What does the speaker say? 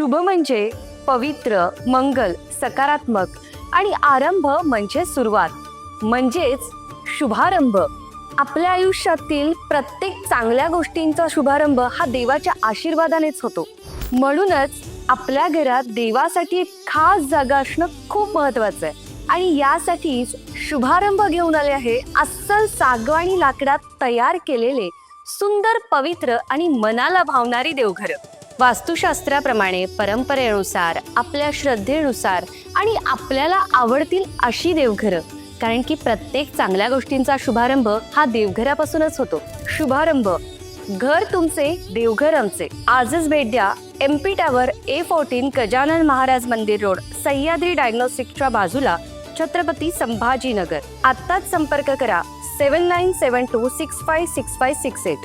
शुभ म्हणजे पवित्र, मंगल, सकारात्मक आणि आरंभ म्हणजे सुरुवात म्हणजेच शुभारंभ. आपल्या आयुष्यातील प्रत्येक चांगल्या गोष्टींचा शुभारंभ हा देवाच्या आशीर्वादानेच होतो. म्हणूनच आपल्या घरात देवासाठी एक खास जागा असणं खूप महत्वाचं आहे. आणि यासाठीच शुभारंभ घेऊन आले आहे अस्सल सागवानी लाकडात तयार केलेले सुंदर, पवित्र आणि मनाला भावणारी देवघरं. वास्तुशास्त्राप्रमाणे परंपरेनुसार, आपल्या श्रद्धेनुसार आणि आपल्याला आवडतील अशी देवघरं. कारण की प्रत्येक चांगल्या गोष्टींचा शुभारंभ हा देवघरापासूनच होतो. शुभारंभ, घर तुमचे, देवघर आमचे. आजच भेट द्या MP tower, A14, Gajanan Maharaj मंदिर रोड, सह्याद्री डायग्नोस्टिकच्या बाजूला, छत्रपती संभाजीनगर. आत्ताच संपर्क करा 7972656568.